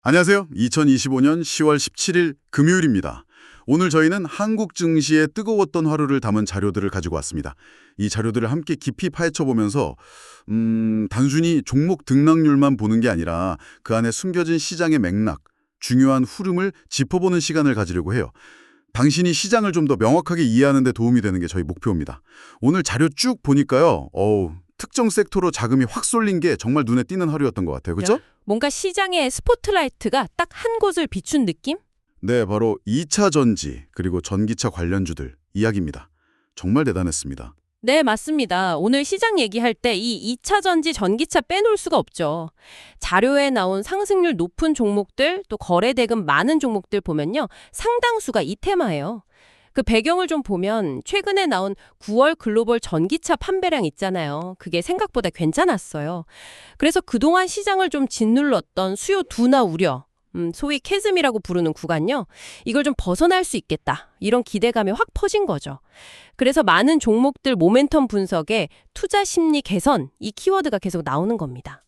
안녕하세요. 2025년 10월 17일 금요일입니다. 오늘 저희는 한국 증시의 뜨거웠던 하루를 담은 자료들을 가지고 왔습니다. 이 자료들을 함께 깊이 파헤쳐보면서 단순히 종목 등락률만 보는 게 아니라 그 안에 숨겨진 시장의 맥락, 중요한 흐름을 짚어보는 시간을 가지려고 해요. 당신이 시장을 좀 더 명확하게 이해하는 데 도움이 되는 게 저희 목표입니다. 오늘 자료 쭉 보니까요. 특정 섹터로 자금이 확 쏠린 게 정말 눈에 띄는 하루였던 것 같아요. 그렇죠? 뭔가 시장의 스포트라이트가 딱 한 곳을 비춘 느낌? 네, 바로 2차 전지 그리고 전기차 관련주들 이야기입니다. 정말 대단했습니다. 네, 맞습니다. 오늘 시장 얘기할 때 이 2차 전지 전기차 빼놓을 수가 없죠. 자료에 나온 상승률 높은 종목들, 또 거래 대금 많은 종목들 보면요. 상당수가 이 테마예요. 그 배경을 좀 보면 최근에 나온 9월 글로벌 전기차 판매량 있잖아요. 그게 생각보다 괜찮았어요. 그래서 그동안 시장을 좀 짓눌렀던 수요 둔화 우려, 소위 캐즘이라고 부르는 구간요. 이걸 좀 벗어날 수 있겠다. 이런 기대감이 확 퍼진 거죠. 그래서 많은 종목들 모멘텀 분석에 투자 심리 개선, 이 키워드가 계속 나오는 겁니다.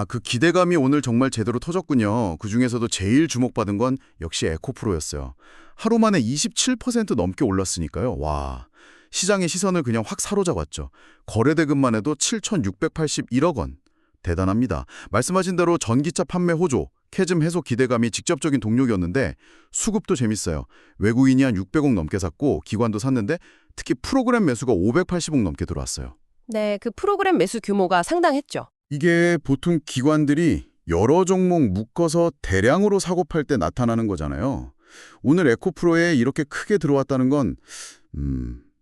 그 기대감이 오늘 정말 제대로 터졌군요. 그중에서도 제일 주목받은 건 역시 에코프로였어요. 하루 만에 27% 넘게 올랐으니까요. 와, 시장의 시선을 그냥 확 사로잡았죠. 거래 대금만 해도 7,681억 원. 대단합니다. 말씀하신 대로 전기차 판매 호조, 캐즘 해소 기대감이 직접적인 동력이었는데 수급도 재밌어요. 외국인이 한 600억 넘게 샀고 기관도 샀는데 특히 프로그램 매수가 580억 넘게 들어왔어요. 네, 그 프로그램 매수 규모가 상당했죠. 이게 보통 기관들이 여러 종목 묶어서 대량으로 사고 팔 때 나타나는 거잖아요. 오늘 에코프로에 이렇게 크게 들어왔다는 건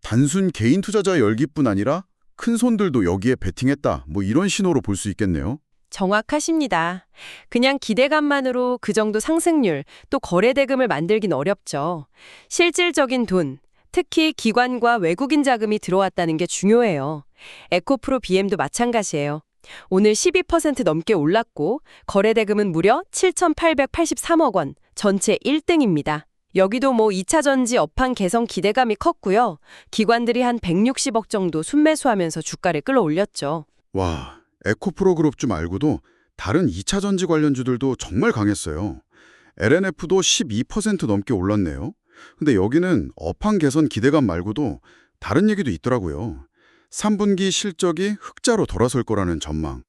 단순 개인 투자자 열기뿐 아니라 큰 손들도 여기에 베팅했다. 이런 신호로 볼 수 있겠네요. 정확하십니다. 그냥 기대감만으로 그 정도 상승률, 또 거래 대금을 만들긴 어렵죠. 실질적인 돈, 특히 기관과 외국인 자금이 들어왔다는 게 중요해요. 에코프로 BM도 마찬가지예요. 오늘 12% 넘게 올랐고 거래 대금은 무려 7,883억 원, 전체 1등입니다. 여기도 2차 전지 업황 개선 기대감이 컸고요. 기관들이 한 160억 정도 순매수하면서 주가를 끌어올렸죠. 와, 에코프로 그룹주 말고도 다른 2차 전지 관련주들도 정말 강했어요. LNF도 12% 넘게 올랐네요. 근데 여기는 업황 개선 기대감 말고도 다른 얘기도 있더라고요. 3분기 실적이 흑자로 돌아설 거라는 전망.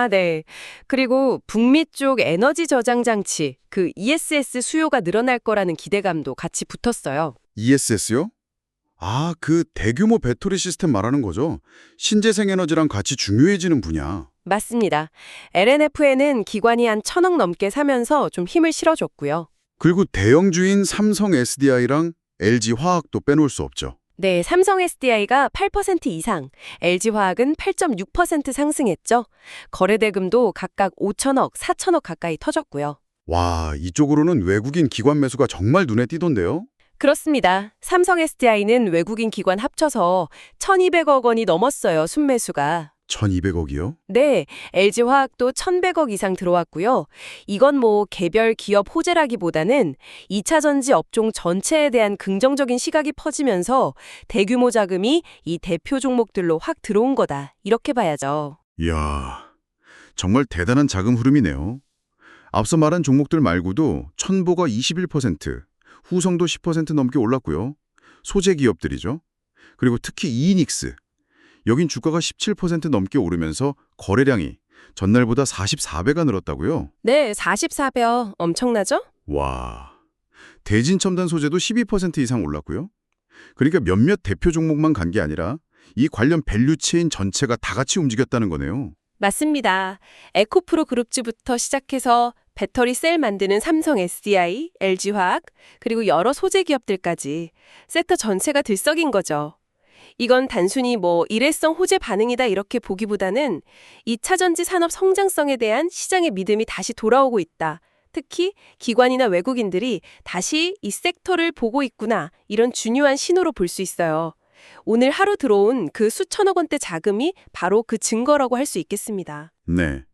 네. 그리고 북미 쪽 에너지 저장 장치, 그 ESS 수요가 늘어날 거라는 기대감도 같이 붙었어요. ESS요? 그 대규모 배터리 시스템 말하는 거죠? 신재생 에너지랑 같이 중요해지는 분야. 맞습니다. LNF에는 기관이 한 1,000억 넘게 사면서 좀 힘을 실어줬고요. 그리고 대형주인 삼성 SDI랑 LG화학도 빼놓을 수 없죠. 네, 삼성 SDI가 8% 이상, LG화학은 8.6% 상승했죠. 거래 대금도 각각 5천억, 4천억 가까이 터졌고요. 와, 이쪽으로는 외국인 기관 매수가 정말 눈에 띄던데요? 그렇습니다. 삼성 SDI는 외국인 기관 합쳐서 1,200억 원이 넘었어요, 순매수가. 1,200억이요? 네, LG화학도 1,100억 이상 들어왔고요. 이건 개별 기업 호재라기보다는 2차 전지 업종 전체에 대한 긍정적인 시각이 퍼지면서 대규모 자금이 이 대표 종목들로 확 들어온 거다. 이렇게 봐야죠. 이야, 정말 대단한 자금 흐름이네요. 앞서 말한 종목들 말고도 천보가 21%, 후성도 10% 넘게 올랐고요. 소재 기업들이죠. 그리고 특히 이이닉스. 여긴 주가가 17% 넘게 오르면서 거래량이 전날보다 44배가 늘었다고요? 네, 44배 엄청나죠? 와, 대진첨단 소재도 12% 이상 올랐고요. 그러니까 몇몇 대표 종목만 간 게 아니라 이 관련 밸류체인 전체가 다 같이 움직였다는 거네요. 맞습니다. 에코프로 그룹주부터 시작해서 배터리 셀 만드는 삼성 SDI, LG화학, 그리고 여러 소재 기업들까지 섹터 전체가 들썩인 거죠. 이건 단순히 일회성 호재 반응이다 이렇게 보기보다는 2차 전지 산업 성장성에 대한 시장의 믿음이 다시 돌아오고 있다. 특히 기관이나 외국인들이 다시 이 섹터를 보고 있구나. 이런 중요한 신호로 볼 수 있어요. 오늘 하루 들어온 그 수천억 원대 자금이 바로 그 증거라고 할 수 있겠습니다. 네,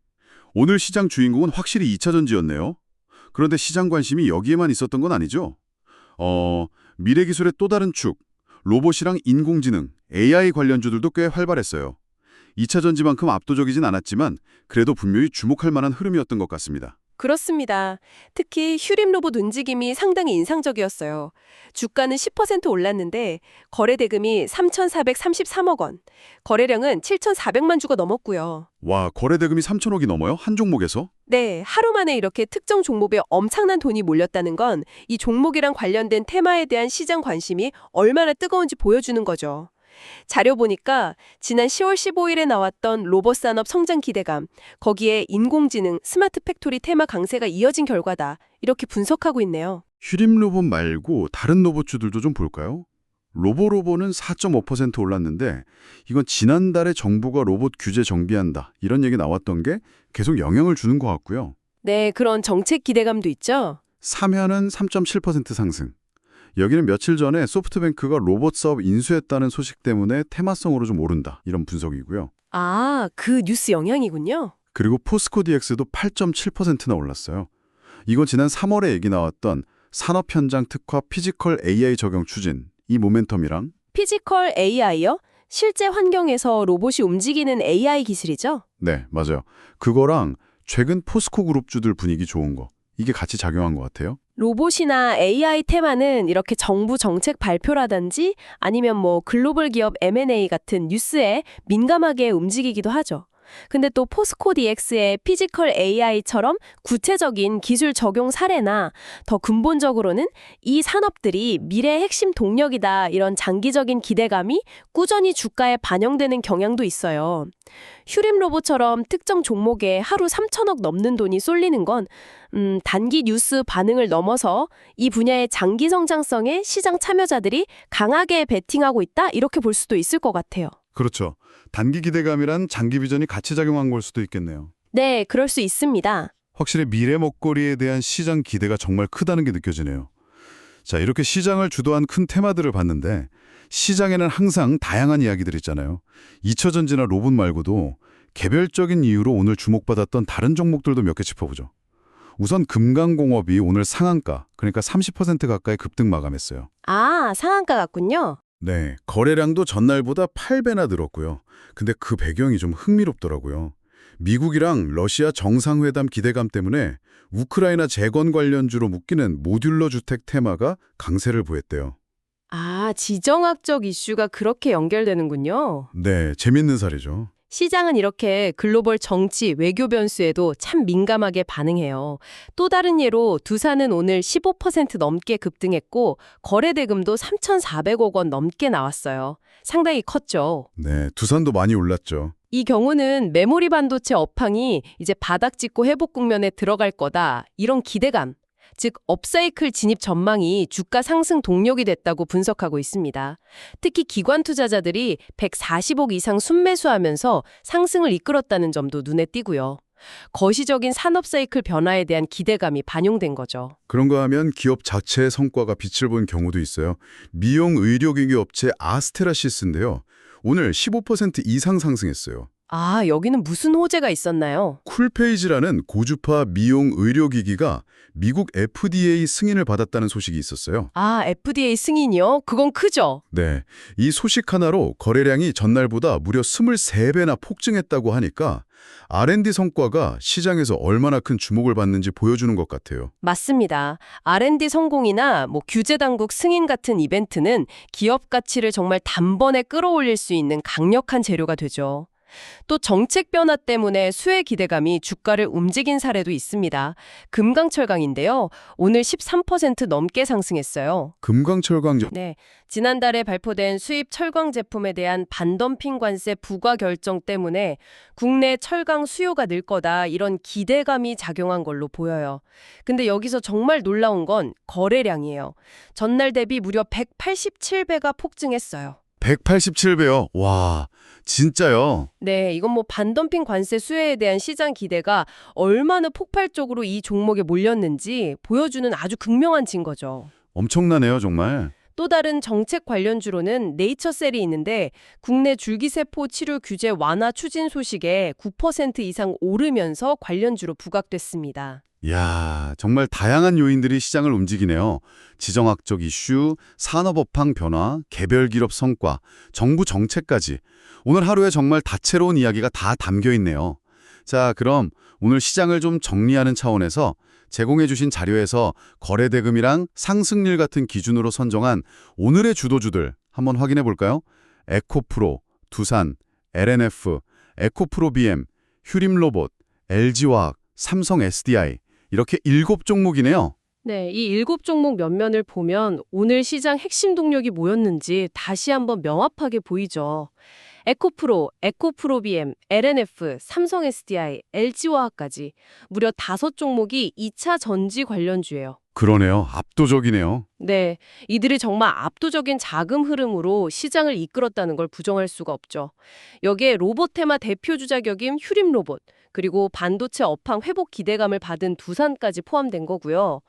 오늘 시장 주인공은 확실히 2차 전지였네요. 그런데 시장 관심이 여기에만 있었던 건 아니죠? 미래기술의 또 다른 축, 로봇이랑 인공지능, AI 관련주들도 꽤 활발했어요. 2차 전지만큼 압도적이진 않았지만 그래도 분명히 주목할 만한 흐름이었던 것 같습니다. 그렇습니다. 특히 휴림 로봇 움직임이 상당히 인상적이었어요. 주가는 10% 올랐는데 거래 대금이 3,433억 원, 거래량은 7,400만 주가 넘었고요. 와, 거래 대금이 3천억이 넘어요? 한 종목에서? 네, 하루 만에 이렇게 특정 종목에 엄청난 돈이 몰렸다는 건 이 종목이랑 관련된 테마에 대한 시장 관심이 얼마나 뜨거운지 보여주는 거죠. 자료 보니까 지난 10월 15일에 나왔던 로봇 산업 성장 기대감, 거기에 인공지능, 스마트 팩토리 테마 강세가 이어진 결과다. 이렇게 분석하고 있네요. 휴림 로봇 말고 다른 로봇주들도 좀 볼까요? 로보로보는 4.5% 올랐는데 이건 지난달에 정부가 로봇 규제 정비한다 이런 얘기 나왔던 게 계속 영향을 주는 것 같고요. 네, 그런 정책 기대감도 있죠. 삼현은 3.7% 상승. 여기는 며칠 전에 소프트뱅크가 로봇 사업 인수했다는 소식 때문에 테마성으로 좀 오른다 이런 분석이고요. 아, 그 뉴스 영향이군요. 그리고 포스코 DX도 8.7%나 올랐어요. 이건 지난 3월에 얘기 나왔던 산업 현장 특화 피지컬 AI 적용 추진, 이 모멘텀이랑 피지컬 AI요? 실제 환경에서 로봇이 움직이는 AI 기술이죠? 네, 맞아요. 그거랑 최근 포스코 그룹주들 분위기 좋은 거, 이게 같이 작용한 것 같아요. 로봇이나 AI 테마는 이렇게 정부 정책 발표라든지 아니면 뭐 글로벌 기업 M&A 같은 뉴스에 민감하게 움직이기도 하죠. 근데 또 포스코 DX의 피지컬 AI처럼 구체적인 기술 적용 사례나 더 근본적으로는 이 산업들이 미래의 핵심 동력이다 이런 장기적인 기대감이 꾸준히 주가에 반영되는 경향도 있어요. 휴림 로봇처럼 특정 종목에 하루 3천억 넘는 돈이 쏠리는 건 단기 뉴스 반응을 넘어서 이 분야의 장기 성장성에 시장 참여자들이 강하게 베팅하고 있다 이렇게 볼 수도 있을 것 같아요. 그렇죠. 단기 기대감이란 장기 비전이 같이 작용한 걸 수도 있겠네요. 네, 그럴 수 있습니다. 확실히 미래 먹거리에 대한 시장 기대가 정말 크다는 게 느껴지네요. 자, 이렇게 시장을 주도한 큰 테마들을 봤는데 시장에는 항상 다양한 이야기들 있잖아요. 2차 전지나 로봇 말고도 개별적인 이유로 오늘 주목받았던 다른 종목들도 몇 개 짚어보죠. 우선 금강공업이 오늘 상한가, 그러니까 30% 가까이 급등 마감했어요. 아, 상한가 같군요. 네, 거래량도 전날보다 8배나 늘었고요. 근데 그 배경이 좀 흥미롭더라고요. 미국이랑 러시아 정상회담 기대감 때문에 우크라이나 재건 관련주로 묶이는 모듈러 주택 테마가 강세를 보였대요. 아, 지정학적 이슈가 그렇게 연결되는군요. 네, 재밌는 사례죠. 시장은 이렇게 글로벌 정치, 외교 변수에도 참 민감하게 반응해요. 또 다른 예로 두산은 오늘 15% 넘게 급등했고 거래 대금도 3,400억 원 넘게 나왔어요. 상당히 컸죠. 네, 두산도 많이 올랐죠. 이 경우는 메모리 반도체 업황이 이제 바닥 짚고 회복 국면에 들어갈 거다. 이런 기대감, 즉 업사이클 진입 전망이 주가 상승 동력이 됐다고 분석하고 있습니다. 특히 기관 투자자들이 140억 이상 순매수하면서 상승을 이끌었다는 점도 눈에 띄고요. 거시적인 산업 사이클 변화에 대한 기대감이 반영된 거죠. 그런가 하면 기업 자체의 성과가 빛을 본 경우도 있어요. 미용 의료기기 업체 아스테라시스인데요. 오늘 15% 이상 상승했어요. 아, 여기는 무슨 호재가 있었나요? 쿨페이지라는 고주파 미용 의료기기가 미국 FDA 승인을 받았다는 소식이 있었어요. 아, FDA 승인이요? 그건 크죠? 네, 이 소식 하나로 거래량이 전날보다 무려 23배나 폭증했다고 하니까 R&D 성과가 시장에서 얼마나 큰 주목을 받는지 보여주는 것 같아요. 맞습니다. R&D 성공이나 규제 당국 승인 같은 이벤트는 기업 가치를 정말 단번에 끌어올릴 수 있는 강력한 재료가 되죠. 또 정책 변화 때문에 수혜 기대감이 주가를 움직인 사례도 있습니다. 금강철강인데요. 오늘 13% 넘게 상승했어요. 금강철강 네, 지난달에 발표된 수입 철강 제품에 대한 반덤핑 관세 부과 결정 때문에 국내 철강 수요가 늘 거다 이런 기대감이 작용한 걸로 보여요. 근데 여기서 정말 놀라운 건 거래량이에요. 전날 대비 무려 187배가 폭증했어요. 187배요. 와, 진짜요? 네, 이건 반덤핑 관세 수혜에 대한 시장 기대가 얼마나 폭발적으로 이 종목에 몰렸는지 보여주는 아주 극명한 증거죠. 엄청나네요, 정말. 또 다른 정책 관련주로는 네이처셀이 있는데 국내 줄기세포 치료 규제 완화 추진 소식에 9% 이상 오르면서 관련주로 부각됐습니다. 이야, 정말 다양한 요인들이 시장을 움직이네요. 지정학적 이슈, 산업업황 변화, 개별 기업 성과, 정부 정책까지. 오늘 하루에 정말 다채로운 이야기가 다 담겨 있네요. 자, 그럼 오늘 시장을 좀 정리하는 차원에서 제공해 주신 자료에서 거래대금이랑 상승률 같은 기준으로 선정한 오늘의 주도주들 한번 확인해 볼까요? 에코프로, 두산, LNF, 에코프로비엠, 휴림로봇, LG화학, 삼성 SDI 이렇게 7종목이네요. 네, 이 7종목 면면을 보면 오늘 시장 핵심 동력이 뭐였는지 다시 한번 명확하게 보이죠. 에코프로, 에코프로비엠, LNF, 삼성 SDI, LG화학까지 무려 5종목이 2차 전지 관련주예요. 그러네요. 압도적이네요. 네, 이들이 정말 압도적인 자금 흐름으로 시장을 이끌었다는 걸 부정할 수가 없죠. 여기에 로봇테마 대표주 자격인 휴림로봇, 그리고 반도체 업황 회복 기대감을 받은 두산까지 포함된 거고요.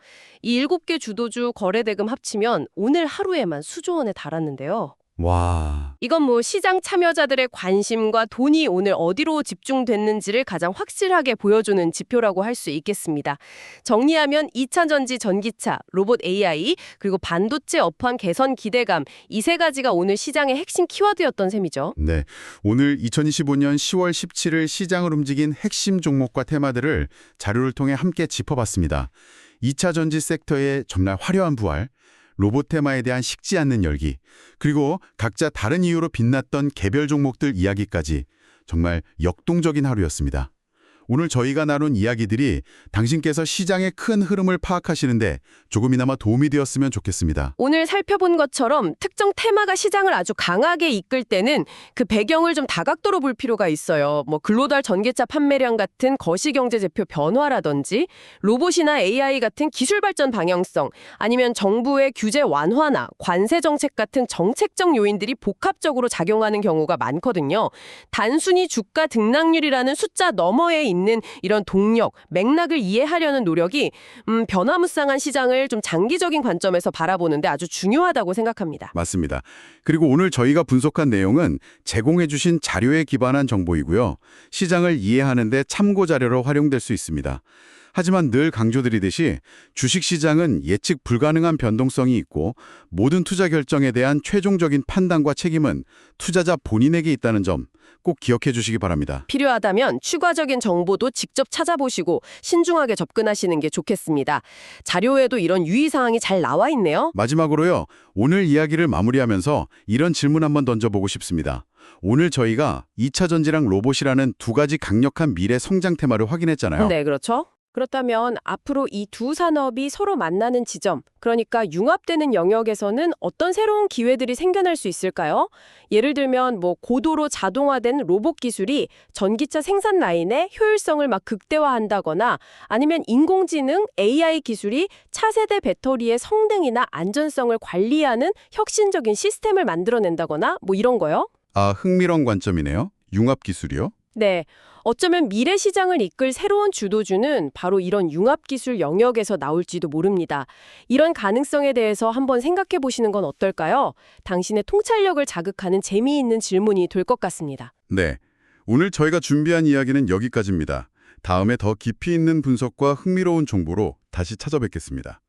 이 7개 주도주 거래대금 합치면 오늘 하루에만 수조 원에 달았는데요. 와, 이건 뭐 시장 참여자들의 관심과 돈이 오늘 어디로 집중됐는지를 가장 확실하게 보여주는 지표라고 할 수 있겠습니다. 정리하면 2차 전지 전기차, 로봇 AI, 그리고 반도체 업황 개선 기대감 이 세 가지가 오늘 시장의 핵심 키워드였던 셈이죠. 네. 오늘 2025년 10월 17일 시장을 움직인 핵심 종목과 테마들을 자료를 통해 함께 짚어봤습니다. 2차 전지 섹터의 정말 화려한 부활, 로봇 테마에 대한 식지 않는 열기, 그리고 각자 다른 이유로 빛났던 개별 종목들 이야기까지 정말 역동적인 하루였습니다. 오늘 저희가 나눈 이야기들이 당신께서 시장의 큰 흐름을 파악하시는데 조금이나마 도움이 되었으면 좋겠습니다. 오늘 살펴본 것처럼 특정 테마가 시장을 아주 강하게 이끌 때는 그 배경을 좀 다각도로 볼 필요가 있어요. 뭐 글로벌 전기차 판매량 같은 거시경제 지표 변화라든지 로봇이나 AI 같은 기술 발전 방향성, 아니면 정부의 규제 완화나 관세 정책 같은 정책적 요인들이 복합적으로 작용하는 경우가 많거든요. 단순히 주가 등락률이라는 숫자 너머에 있는 이런 동력, 맥락을 이해하려는 노력이 변화무쌍한 시장을 좀 장기적인 관점에서 바라보는데 아주 중요하다고 생각합니다. 맞습니다. 그리고 오늘 저희가 분석한 내용은 제공해 주신 자료에 기반한 정보이고요. 시장을 이해하는 데 참고 자료로 활용될 수 있습니다. 하지만 늘 강조드리듯이 주식시장은 예측 불가능한 변동성이 있고 모든 투자 결정에 대한 최종적인 판단과 책임은 투자자 본인에게 있다는 점 꼭 기억해 주시기 바랍니다. 필요하다면 추가적인 정보도 직접 찾아보시고 신중하게 접근하시는 게 좋겠습니다. 자료에도 이런 유의사항이 잘 나와 있네요. 마지막으로요. 오늘 이야기를 마무리하면서 이런 질문 한번 던져보고 싶습니다. 오늘 저희가 2차 전지랑 로봇이라는 두 가지 강력한 미래 성장 테마를 확인했잖아요. 네, 그렇죠. 그렇다면 앞으로 이 두 산업이 서로 만나는 지점, 그러니까 융합되는 영역에서는 어떤 새로운 기회들이 생겨날 수 있을까요? 예를 들면 뭐 고도로 자동화된 로봇 기술이 전기차 생산 라인의 효율성을 막 극대화한다거나 아니면 인공지능 AI 기술이 차세대 배터리의 성능이나 안전성을 관리하는 혁신적인 시스템을 만들어낸다거나 뭐 이런 거요. 아, 흥미로운 관점이네요. 융합 기술이요? 네. 어쩌면 미래 시장을 이끌 새로운 주도주는 바로 이런 융합기술 영역에서 나올지도 모릅니다. 이런 가능성에 대해서 한번 생각해 보시는 건 어떨까요? 당신의 통찰력을 자극하는 재미있는 질문이 될 것 같습니다. 네. 오늘 저희가 준비한 이야기는 여기까지입니다. 다음에 더 깊이 있는 분석과 흥미로운 정보로 다시 찾아뵙겠습니다.